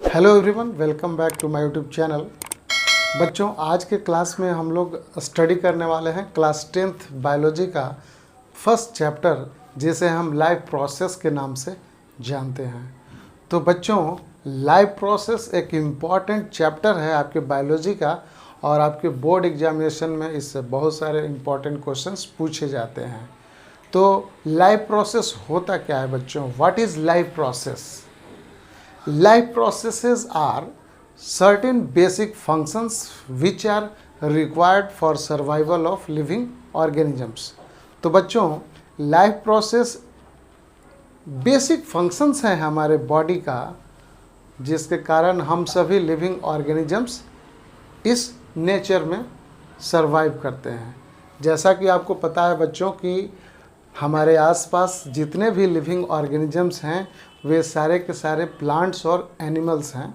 Hello everyone, welcome back to my YouTube channel. बच्चों, आज के क्लास में हम लोग स्टडी करने वाले हैं क्लास 10th बायोलॉजी का फर्स्ट चैप्टर, जिसे हम लाइफ प्रोसेस के नाम से जानते हैं। तो बच्चों, लाइफ प्रोसेस एक इम्पॉर्टेंट चैप्टर है आपके बायोलॉजी का, और आपके बोर्ड एग्जामिनेशन में इससे बहुत सारे इम्पॉर्टेंट क्वेश्चंस पूछे जाते हैं। तो लाइफ प्रोसेस होता क्या है बच्चों? What is life process? Life processes are certain basic functions which are required for survival of living organisms। तो बच्चों, लाइफ प्रोसेस बेसिक फंक्शंस हैं हमारे बॉडी का, जिसके कारण हम सभी लिविंग ऑर्गेनिजम्स इस नेचर में सरवाइव करते हैं। जैसा कि आपको पता है बच्चों कि हमारे आसपास जितने भी लिविंग ऑर्गेनिजम्स हैं वे सारे के सारे प्लांट्स और एनिमल्स हैं,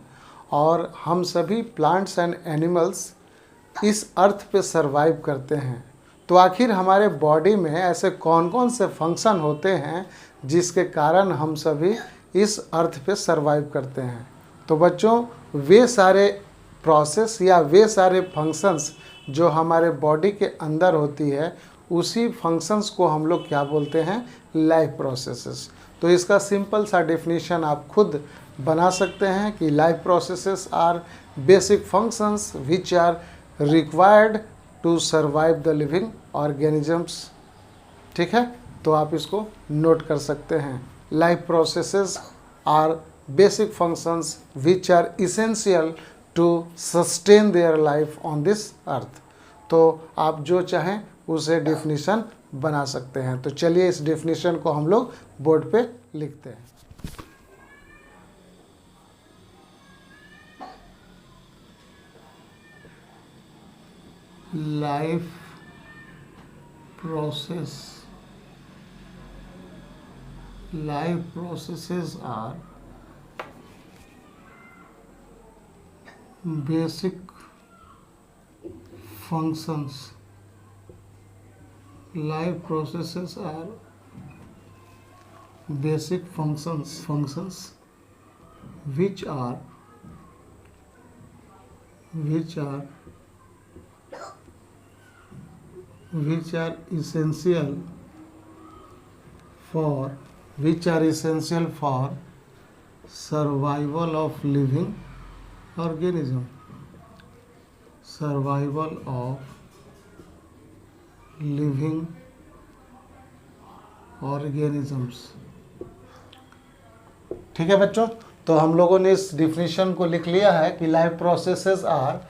और हम सभी प्लांट्स एंड एनिमल्स इस अर्थ पे सरवाइव करते हैं। तो आखिर हमारे बॉडी में ऐसे कौन कौन से फंक्शन होते हैं जिसके कारण हम सभी इस अर्थ पे सरवाइव करते हैं? तो बच्चों, वे सारे प्रोसेस या वे सारे फंक्शंस जो हमारे बॉडी के अंदर होती है, उसी फंक्शंस को हम लोग क्या बोलते हैं? Life processes. तो इसका सिंपल सा डेफिनेशन आप खुद बना सकते हैं कि life processes are basic functions which are required to survive the living organisms. ठीक है, तो आप इसको नोट कर सकते हैं। Life processes are basic functions which are essential to sustain their life on this earth. तो आप जो चाहें उसे डेफिनेशन बना सकते हैं। तो चलिए इस डेफिनेशन को हम लोग बोर्ड पे लिखते हैं। Life processes are basic functions. Life processes are basic functions which are essential for survival of living organism. Survival of living organisms. ठीक है बच्चों, तो हम लोगों ने इस डिफिनीशन को लिख लिया है कि life processes are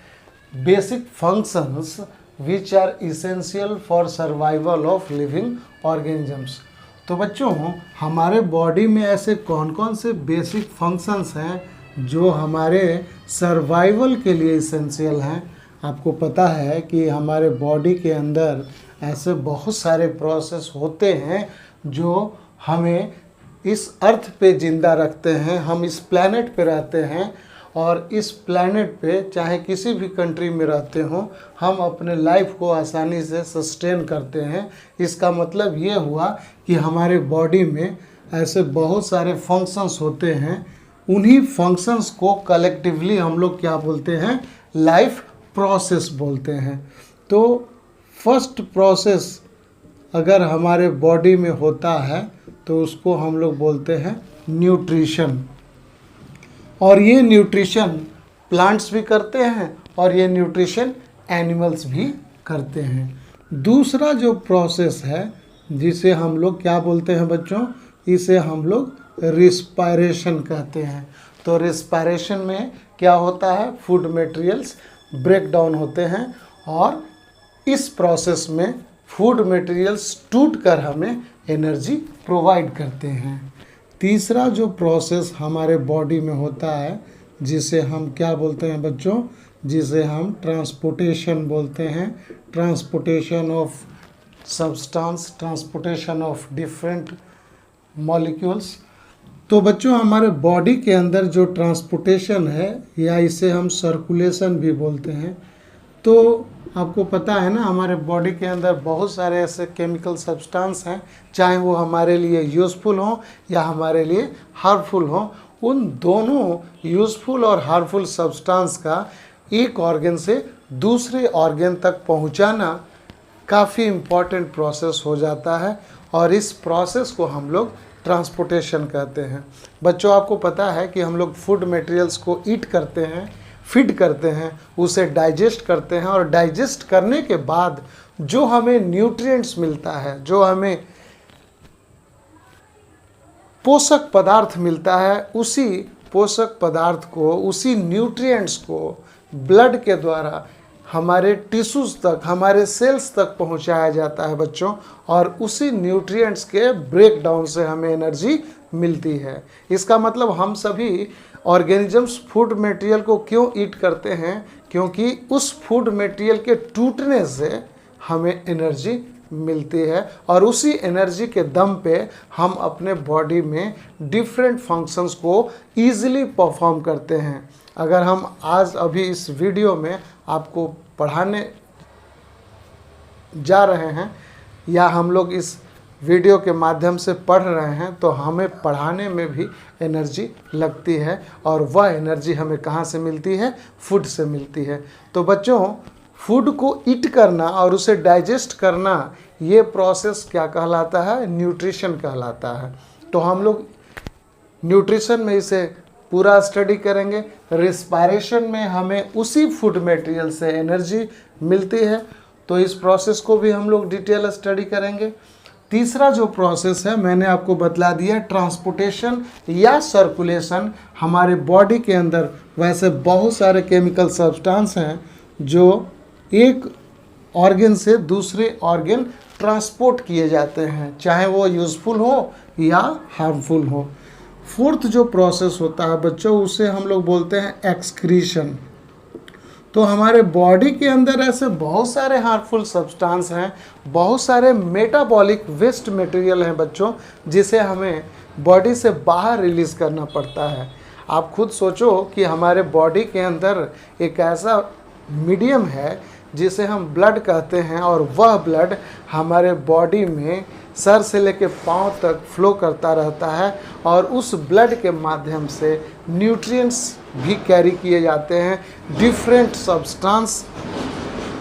basic functions which are essential for survival of living organisms. तो बच्चों, हमारे बॉडी में ऐसे कौन कौन से बेसिक फंक्शंस हैं जो हमारे सर्वाइवल के लिए इसेंशियल हैं? आपको पता है कि हमारे बॉडी के अंदर ऐसे बहुत सारे प्रोसेस होते हैं जो हमें इस अर्थ पे ज़िंदा रखते हैं। हम इस प्लैनेट पे रहते हैं, और इस प्लैनेट पे चाहे किसी भी कंट्री में रहते हों, हम अपने लाइफ को आसानी से सस्टेन करते हैं। इसका मतलब ये हुआ कि हमारे बॉडी में ऐसे बहुत सारे फंक्शंस होते हैं। उन्हीं फंक्शंस को कलेक्टिवली हम लोग क्या बोलते हैं? लाइफ प्रोसेस बोलते हैं। तो फर्स्ट प्रोसेस अगर हमारे बॉडी में होता है तो उसको हम लोग बोलते हैं न्यूट्रिशन, और ये न्यूट्रिशन प्लांट्स भी करते हैं और ये न्यूट्रिशन एनिमल्स भी करते हैं। दूसरा जो प्रोसेस है जिसे हम लोग क्या बोलते हैं बच्चों? इसे हम लोग रिस्पायरेशन कहते हैं। तो रिस्पायरेशन में क्या होता है? फूड मटेरियल्स ब्रेक डाउन होते हैं, और इस प्रोसेस में फूड मटेरियल्स टूटकर हमें एनर्जी प्रोवाइड करते हैं। तीसरा जो प्रोसेस हमारे बॉडी में होता है जिसे हम क्या बोलते हैं बच्चों? जिसे हम ट्रांसपोर्टेशन बोलते हैं। Transportation of substance, transportation of different molecules. तो बच्चों, हमारे बॉडी के अंदर जो ट्रांसपोर्टेशन है, या इसे हम सर्कुलेशन भी बोलते हैं, तो आपको पता है ना हमारे बॉडी के अंदर बहुत सारे ऐसे केमिकल सब्सटेंस हैं, चाहे वो हमारे लिए यूज़फुल हो या हमारे लिए हार्मफुल हो, उन दोनों यूज़फुल और हार्मफुल सब्सटेंस का एक ऑर्गन से दूसरे ऑर्गन तक पहुंचाना काफ़ी इम्पॉर्टेंट प्रोसेस हो जाता है और इस प्रोसेस को हम लोग ट्रांसपोर्टेशन कहते हैं। बच्चों, आपको पता है कि हम लोग फूड मटेरियल्स को ईट करते हैं, फीड करते हैं, उसे डाइजेस्ट करते हैं और डाइजेस्ट करने के बाद जो हमें न्यूट्रिएंट्स मिलता है, जो हमें पोषक पदार्थ मिलता है, उसी पोषक पदार्थ को, उसी न्यूट्रिएंट्स को ब्लड के द्वारा हमारे टिश्यूज़ तक, हमारे सेल्स तक पहुंचाया जाता है बच्चों, और उसी न्यूट्रिएंट्स के ब्रेकडाउन से हमें एनर्जी मिलती है। इसका मतलब हम सभी ऑर्गेनिजम्स फूड मटेरियल को क्यों ईट करते हैं? क्योंकि उस फूड मटेरियल के टूटने से हमें एनर्जी मिलती है और उसी एनर्जी के दम पे हम अपने बॉडी में डिफरेंट फंक्शंस को ईजिली परफॉर्म करते हैं। अगर हम आज अभी इस वीडियो में आपको पढ़ाने जा रहे हैं या हम लोग इस वीडियो के माध्यम से पढ़ रहे हैं तो हमें पढ़ाने में भी एनर्जी लगती है और वह एनर्जी हमें कहाँ से मिलती है? फूड से मिलती है। तो बच्चों, फूड को ईट करना और उसे डाइजेस्ट करना, ये प्रोसेस क्या कहलाता है? न्यूट्रिशन कहलाता है। तो हम लोग न्यूट्रिशन में इसे पूरा स्टडी करेंगे। रिस्पायरेशन में हमें उसी फूड मटेरियल से एनर्जी मिलती है, तो इस प्रोसेस को भी हम लोग डिटेल स्टडी करेंगे। तीसरा जो प्रोसेस है मैंने आपको बतला दिया, ट्रांसपोर्टेशन या सर्कुलेशन। हमारे बॉडी के अंदर वैसे बहुत सारे केमिकल सब्सटेंस हैं जो एक ऑर्गन से दूसरे ऑर्गन ट्रांसपोर्ट किए जाते हैं, चाहे वो यूज़फुल हो या हार्मफुल हो। फोर्थ जो प्रोसेस होता है बच्चों, उसे हम लोग बोलते हैं एक्सक्रीशन। तो हमारे बॉडी के अंदर ऐसे बहुत सारे हार्मफुल सब्सटेंस हैं, बहुत सारे मेटाबॉलिक वेस्ट मटेरियल हैं बच्चों, जिसे हमें बॉडी से बाहर रिलीज़ करना पड़ता है। आप खुद सोचो कि हमारे बॉडी के अंदर एक ऐसा मीडियम है जिसे हम ब्लड कहते हैं और वह ब्लड हमारे बॉडी में सर से लेकर पाँव तक फ्लो करता रहता है और उस ब्लड के माध्यम से न्यूट्रिएंट्स भी कैरी किए जाते हैं, डिफरेंट सब्सटेंस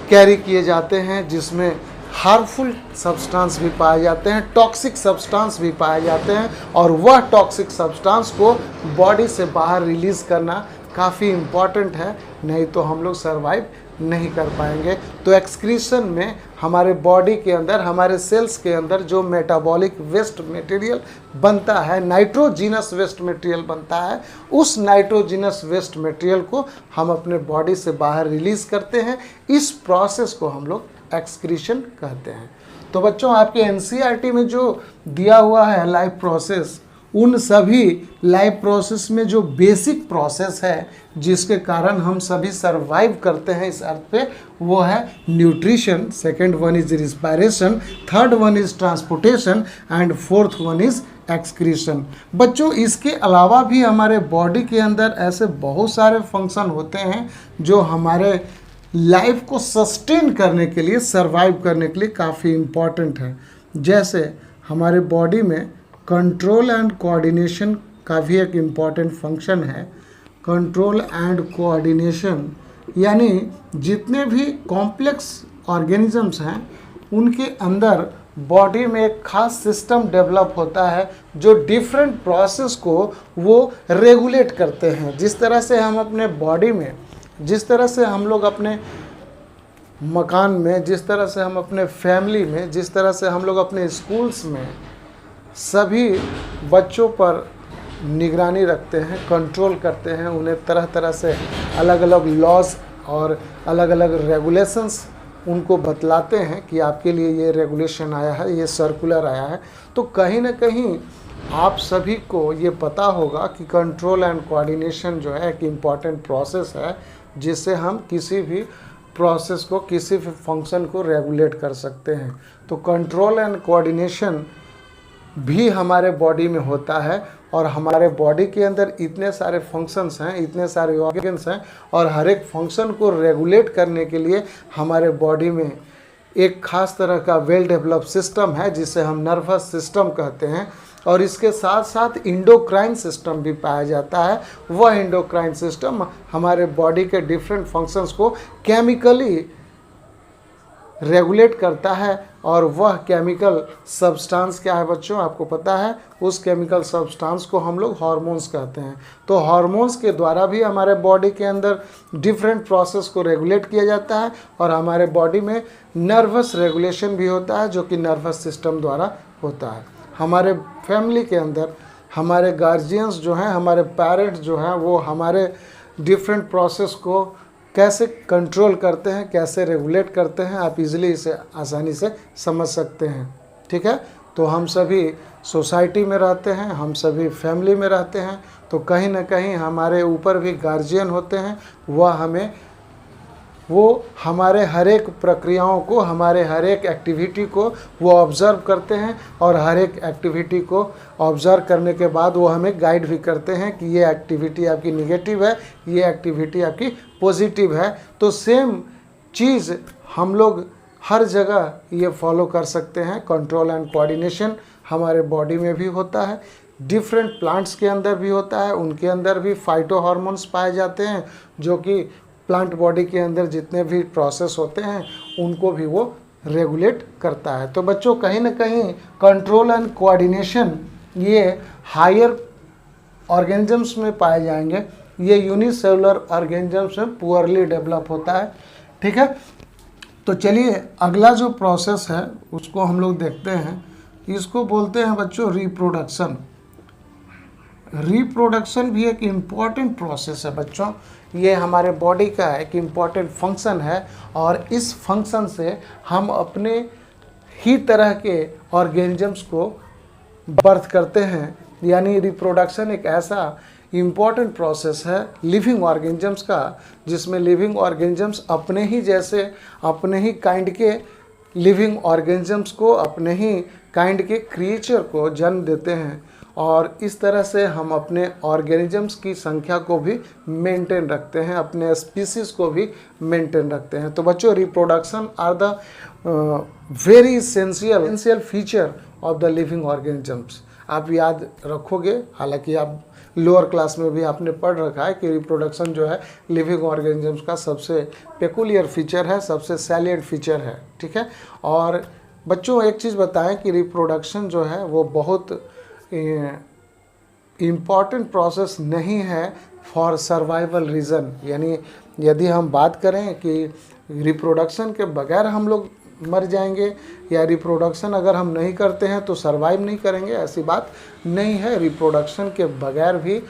कैरी किए जाते हैं, जिसमें हार्मफुल सब्सटेंस भी पाए जाते हैं, टॉक्सिक सब्सटेंस भी पाए जाते हैं, और वह टॉक्सिक सब्सटेंस को बॉडी से बाहर रिलीज़ करना काफ़ी इम्पॉर्टेंट है, नहीं तो हम लोग सर्वाइव नहीं कर पाएंगे। तो एक्सक्रीशन में हमारे बॉडी के अंदर, हमारे सेल्स के अंदर जो मेटाबॉलिक वेस्ट मटेरियल बनता है, नाइट्रोजिनस वेस्ट मटेरियल बनता है, उस नाइट्रोजिनस वेस्ट मटेरियल को हम अपने बॉडी से बाहर रिलीज़ करते हैं। इस प्रोसेस को हम लोग एक्सक्रीशन कहते हैं। तो बच्चों, आपके एनसीईआरटी में जो दिया हुआ है लाइफ प्रोसेस, उन सभी लाइफ प्रोसेस में जो बेसिक प्रोसेस है जिसके कारण हम सभी सरवाइव करते हैं इस अर्थ पे, वो है nutrition, second one is respiration, third one is transportation and fourth one is excretion. बच्चों, इसके अलावा भी हमारे बॉडी के अंदर ऐसे बहुत सारे फंक्शन होते हैं जो हमारे लाइफ को सस्टेन करने के लिए, सरवाइव करने के लिए काफ़ी इम्पॉर्टेंट है। जैसे हमारे बॉडी में कंट्रोल एंड कोऑर्डिनेशन का भी एक इम्पॉर्टेंट फंक्शन है। कंट्रोल एंड कोऑर्डिनेशन यानी जितने भी कॉम्प्लेक्स ऑर्गेनिजम्स हैं उनके अंदर बॉडी में एक खास सिस्टम डेवलप होता है जो डिफरेंट प्रोसेस को वो रेगुलेट करते हैं। जिस तरह से हम अपने बॉडी में, जिस तरह से हम लोग अपने मकान में, जिस तरह से हम अपने फैमिली में, जिस तरह से हम लोग अपने स्कूल्स में सभी बच्चों पर निगरानी रखते हैं, कंट्रोल करते हैं, उन्हें तरह तरह से अलग अलग लॉज और अलग अलग रेगुलेशंस उनको बतलाते हैं कि आपके लिए ये रेगुलेशन आया है, ये सर्कुलर आया है। तो कहीं ना कहीं आप सभी को ये पता होगा कि कंट्रोल एंड कोऑर्डिनेशन जो है एक इम्पॉर्टेंट प्रोसेस है, जिससे हम किसी भी प्रोसेस को, किसी भी फंक्शन को रेगुलेट कर सकते हैं। तो कंट्रोल एंड कोऑर्डिनेशन भी हमारे बॉडी में होता है और हमारे बॉडी के अंदर इतने सारे फंक्शंस हैं, इतने सारे ऑर्गन्स हैं, और हर एक फंक्शन को रेगुलेट करने के लिए हमारे बॉडी में एक ख़ास तरह का वेल डेवलप सिस्टम है जिसे हम नर्वस सिस्टम कहते हैं। और इसके साथ साथ इंडोक्राइन सिस्टम भी पाया जाता है। वह इंडोक्राइन सिस्टम हमारे बॉडी के डिफरेंट फंक्शंस को केमिकली रेगुलेट करता है, और वह केमिकल सब्सटेंस क्या है बच्चों, आपको पता है, उस केमिकल सब्सटेंस को हम लोग हार्मोन्स कहते हैं। तो हार्मोन्स के द्वारा भी हमारे बॉडी के अंदर डिफरेंट प्रोसेस को रेगुलेट किया जाता है, और हमारे बॉडी में नर्वस रेगुलेशन भी होता है जो कि नर्वस सिस्टम द्वारा होता है। हमारे फैमिली के अंदर हमारे गार्जियंस जो हैं, हमारे पेरेंट्स जो हैं, वो हमारे डिफरेंट प्रोसेस को कैसे कंट्रोल करते हैं, कैसे रेगुलेट करते हैं, आप इजीली इसे आसानी से समझ सकते हैं। ठीक है, तो हम सभी सोसाइटी में रहते हैं, हम सभी फैमिली में रहते हैं, तो कहीं ना कहीं हमारे ऊपर भी गार्जियन होते हैं। वो हमारे हर एक प्रक्रियाओं को, हमारे हर एक एक्टिविटी को वो ऑब्ज़र्व करते हैं, और हर एक एक्टिविटी को ऑब्ज़र्व करने के बाद वो हमें गाइड भी करते हैं कि ये एक्टिविटी आपकी निगेटिव है, ये एक्टिविटी आपकी पॉजिटिव है। तो सेम चीज़ हम लोग हर जगह ये फॉलो कर सकते हैं। कंट्रोल एंड कोऑर्डिनेशन हमारे बॉडी में भी होता है, डिफरेंट प्लांट्स के अंदर भी होता है, उनके अंदर भी फाइटो हार्मोन्स पाए जाते हैं जो कि प्लांट बॉडी के अंदर जितने भी प्रोसेस होते हैं उनको भी वो रेगुलेट करता है। तो बच्चों कहीं ना कहीं कंट्रोल एंड कोऑर्डिनेशन ये हायर ऑर्गेनिजम्स में पाए जाएंगे, ये यूनिसेलुलर ऑर्गेनिजम्स में पुअरली डेवलप होता है। ठीक है, तो चलिए अगला जो प्रोसेस है उसको हम लोग देखते हैं। इसको बोलते हैं बच्चों रिप्रोडक्शन। रिप्रोडक्शन भी एक इम्पॉर्टेंट प्रोसेस है बच्चों, ये हमारे बॉडी का एक इम्पॉर्टेंट फंक्शन है, और इस फंक्शन से हम अपने ही तरह के ऑर्गेनिजम्स को बर्थ करते हैं। यानी रिप्रोडक्शन एक ऐसा इम्पॉर्टेंट प्रोसेस है लिविंग ऑर्गेनिजम्स का, जिसमें लिविंग ऑर्गेनिजम्स अपने ही जैसे, अपने ही काइंड के लिविंग ऑर्गेनिजम्स को, अपने ही काइंड के क्रिएचर को जन्म देते हैं, और इस तरह से हम अपने ऑर्गेनिजम्स की संख्या को भी मेंटेन रखते हैं, अपने स्पीसीज़ को भी मेंटेन रखते हैं। तो बच्चों reproduction are the very essential feature of the living organisms. आप याद रखोगे, हालांकि आप लोअर क्लास में भी आपने पढ़ रखा है कि रिप्रोडक्शन जो है लिविंग ऑर्गेनिजम्स का सबसे पेकुलियर फीचर है, सबसे सैलिएंट फीचर है। ठीक है, और बच्चों एक चीज़ बताएं कि रिप्रोडक्शन जो है वो बहुत इम्पॉर्टेंट प्रोसेस नहीं है फॉर सर्वाइवल रीज़न। यानी यदि हम बात करें कि रिप्रोडक्शन के बगैर हम लोग मर जाएंगे, या रिप्रोडक्शन अगर हम नहीं करते हैं तो सर्वाइव नहीं करेंगे, ऐसी बात नहीं है। रिप्रोडक्शन के बगैर भी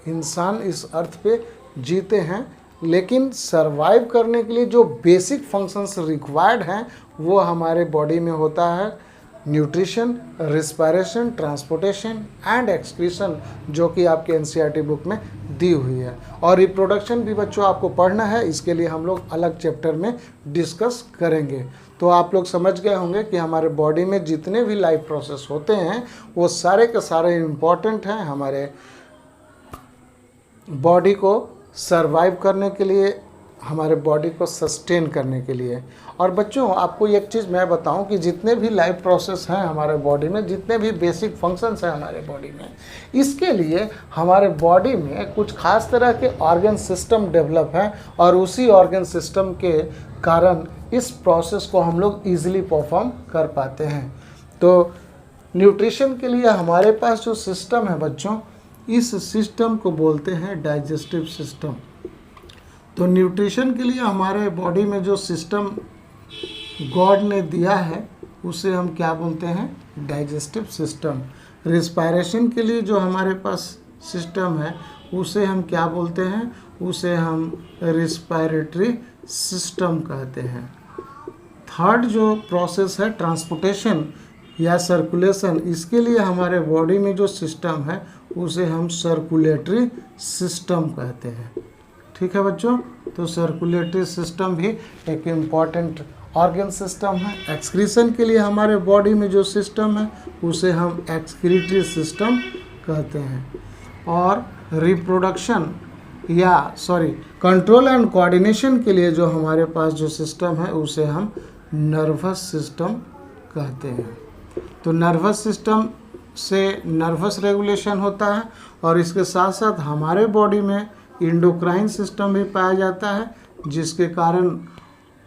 इंसान इस अर्थ पे जीते हैं, लेकिन सर्वाइव करने के लिए जो बेसिक फंक्शंस रिक्वायर्ड हैं वो हमारे बॉडी में होता है nutrition, respiration, transportation and excretion, जो कि आपके एनसीईआरटी बुक में दी हुई है। और रिप्रोडक्शन भी बच्चों आपको पढ़ना है, इसके लिए हम लोग अलग चैप्टर में डिस्कस करेंगे। तो आप लोग समझ गए होंगे कि हमारे बॉडी में जितने भी लाइफ प्रोसेस होते हैं वो सारे के सारे इम्पॉर्टेंट हैं हमारे बॉडी को सर्वाइव करने के लिए, हमारे बॉडी को सस्टेन करने के लिए। और बच्चों आपको एक चीज़ मैं बताऊं कि जितने भी लाइफ प्रोसेस हैं हमारे बॉडी में, जितने भी बेसिक फंक्शंस हैं हमारे बॉडी में, इसके लिए हमारे बॉडी में कुछ खास तरह के ऑर्गन सिस्टम डेवलप हैं, और उसी ऑर्गन सिस्टम के कारण इस प्रोसेस को हम लोग ईजिली परफॉर्म कर पाते हैं। तो न्यूट्रिशन के लिए हमारे पास जो सिस्टम है बच्चों, इस सिस्टम को बोलते हैं डाइजेस्टिव सिस्टम। तो न्यूट्रिशन के लिए हमारे बॉडी में जो सिस्टम गॉड ने दिया है उसे हम क्या बोलते हैं, डाइजेस्टिव सिस्टम। रिस्पायरेशन के लिए जो हमारे पास सिस्टम है उसे हम क्या बोलते हैं, उसे हम रिस्पायरेटरी सिस्टम कहते हैं। थर्ड जो प्रोसेस है ट्रांसपोर्टेशन या सर्कुलेशन, इसके लिए हमारे बॉडी में जो सिस्टम है उसे हम सर्कुलेटरी सिस्टम कहते हैं। ठीक है बच्चों, तो सर्कुलेटरी सिस्टम भी एक इम्पॉर्टेंट ऑर्गन सिस्टम है। एक्सक्रीशन के लिए हमारे बॉडी में जो सिस्टम है उसे हम एक्सक्रीटरी सिस्टम कहते हैं। और रिप्रोडक्शन कंट्रोल एंड कोऑर्डिनेशन के लिए जो हमारे पास जो सिस्टम है उसे हम नर्वस सिस्टम कहते हैं। तो नर्वस सिस्टम से नर्वस रेगुलेशन होता है और इसके साथ साथ हमारे बॉडी में इंडोक्राइन सिस्टम भी पाया जाता है, जिसके कारण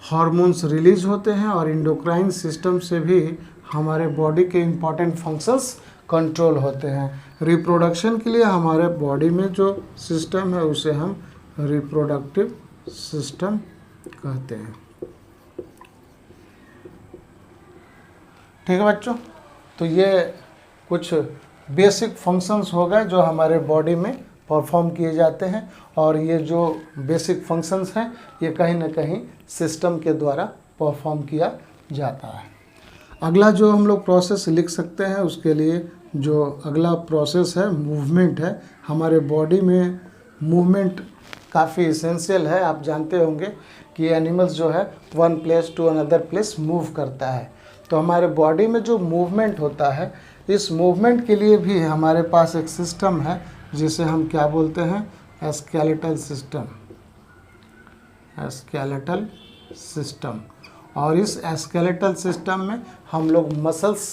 हार्मोन्स रिलीज होते हैं और इंडोक्राइन सिस्टम से भी हमारे बॉडी के इम्पॉर्टेंट फंक्शंस कंट्रोल होते हैं। रिप्रोडक्शन के लिए हमारे बॉडी में जो सिस्टम है उसे हम रिप्रोडक्टिव सिस्टम कहते हैं। ठीक है बच्चों, तो ये कुछ बेसिक फंक्शंस हो गए जो हमारे बॉडी में परफॉर्म किए जाते हैं और ये जो बेसिक फंक्शंस हैं ये कहीं ना कहीं सिस्टम के द्वारा परफॉर्म किया जाता है। अगला जो हम लोग प्रोसेस लिख सकते हैं, उसके लिए जो अगला प्रोसेस है मूवमेंट है। हमारे बॉडी में मूवमेंट काफ़ी इसेंशियल है। आप जानते होंगे कि एनिमल्स जो है one place to another place move करता है, तो हमारे बॉडी में जो मूवमेंट होता है, इस मूवमेंट के लिए भी हमारे पास एक सिस्टम है जिसे हम क्या बोलते हैं, स्केलेटल सिस्टम। स्केलेटल सिस्टम, और इस स्केलेटल सिस्टम में हम लोग मसल्स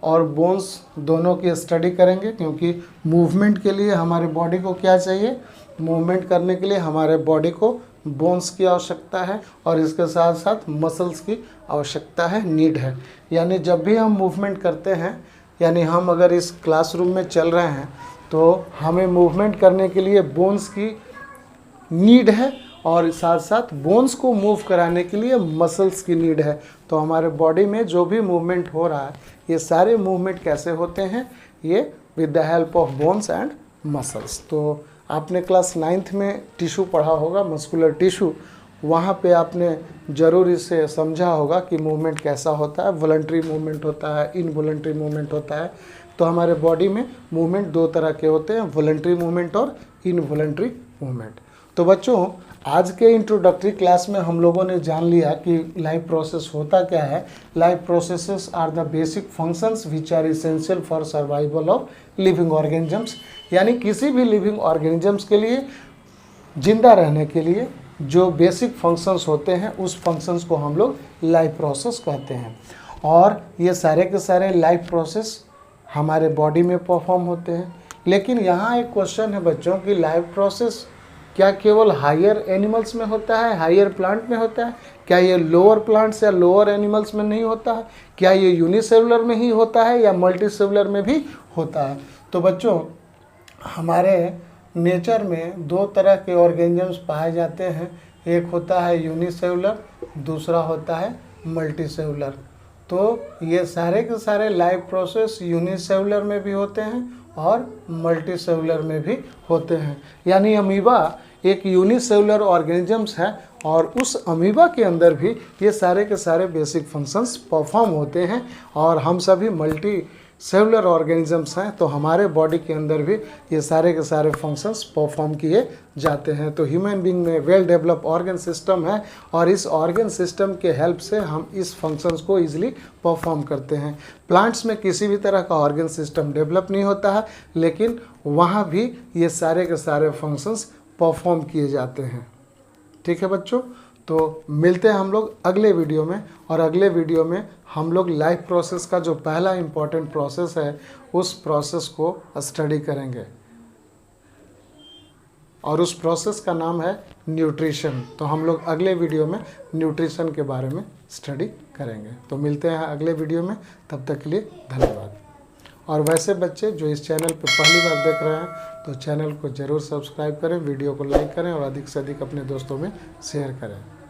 और बोन्स दोनों की स्टडी करेंगे, क्योंकि मूवमेंट के लिए हमारे बॉडी को क्या चाहिए, मूवमेंट करने के लिए हमारे बॉडी को बोन्स की आवश्यकता है और इसके साथ साथ मसल्स की आवश्यकता है, नीड है। यानी जब भी हम मूवमेंट करते हैं, यानी हम अगर इस क्लासरूम में चल रहे हैं तो हमें मूवमेंट करने के लिए बोन्स की नीड है और साथ साथ बोन्स को मूव कराने के लिए मसल्स की नीड है। तो हमारे बॉडी में जो भी मूवमेंट हो रहा है, ये सारे मूवमेंट कैसे होते हैं, ये with the help of bones and muscles. तो आपने क्लास 9th में टिश्यू पढ़ा होगा, मस्कुलर टिश्यू, वहाँ पे आपने ज़रूर इसे समझा होगा कि मूवमेंट कैसा होता है। वॉलंटरी मूवमेंट होता है, इनवॉलंटरी मूवमेंट होता है। तो हमारे बॉडी में मूवमेंट दो तरह के होते हैं, वॉलंटरी मूवमेंट और इनवॉलंटरी मूवमेंट। तो बच्चों, आज के इंट्रोडक्टरी क्लास में हम लोगों ने जान लिया कि लाइफ प्रोसेस होता क्या है। Life processes are the basic functions which are essential for survival of living organisms. यानी किसी भी लिविंग ऑर्गेनिजम्स के लिए, जिंदा रहने के लिए जो बेसिक फंक्शंस होते हैं, उस फंक्शंस को हम लोग लाइफ प्रोसेस कहते हैं। और ये सारे के सारे लाइफ प्रोसेस हमारे बॉडी में परफॉर्म होते हैं। लेकिन यहाँ एक क्वेश्चन है बच्चों कि लाइफ प्रोसेस क्या केवल हायर एनिमल्स में होता है, हायर प्लांट में होता है? क्या ये लोअर प्लांट्स या लोअर एनिमल्स में नहीं होता है? क्या ये यूनिसेलुलर में ही होता है या मल्टीसेलुलर में भी होता है? तो बच्चों, हमारे नेचर में दो तरह के ऑर्गेनिजम्स पाए जाते हैं। एक होता है यूनिसेलुलर, दूसरा होता है मल्टीसेलुलर। तो ये सारे के सारे लाइफ प्रोसेस यूनिसेलुलर में भी होते हैं और मल्टीसेलुलर में भी होते हैं। यानी अमीबा एक यूनिसेलुलर ऑर्गेनिजम्स है और उस अमीबा के अंदर भी ये सारे के सारे बेसिक फंक्शंस परफॉर्म होते हैं। और हम सभी मल्टी सेलुलर ऑर्गेनिजम्स हैं, तो हमारे बॉडी के अंदर भी ये सारे के सारे फंक्शंस परफॉर्म किए जाते हैं। तो ह्यूमन बीइंग में वेल डेवलप ऑर्गन सिस्टम है और इस ऑर्गन सिस्टम के हेल्प से हम इस फंक्शंस को ईजिली परफॉर्म करते हैं। प्लांट्स में किसी भी तरह का ऑर्गन सिस्टम डेवलप नहीं होता है, लेकिन वहाँ भी ये सारे के सारे फंक्शंस परफॉर्म किए जाते हैं। ठीक है बच्चों, तो मिलते हैं हम लोग अगले वीडियो में, और अगले वीडियो में हम लोग लाइफ प्रोसेस का जो पहला इम्पॉर्टेंट प्रोसेस है उस प्रोसेस को स्टडी करेंगे और उस प्रोसेस का नाम है न्यूट्रिशन। तो हम लोग अगले वीडियो में न्यूट्रिशन के बारे में स्टडी करेंगे। तो मिलते हैं अगले वीडियो में, तब तक के लिए धन्यवाद। और वैसे बच्चे जो इस चैनल पर पहली बार देख रहे हैं तो चैनल को ज़रूर सब्सक्राइब करें, वीडियो को लाइक करें और अधिक से अधिक अपने दोस्तों में शेयर करें।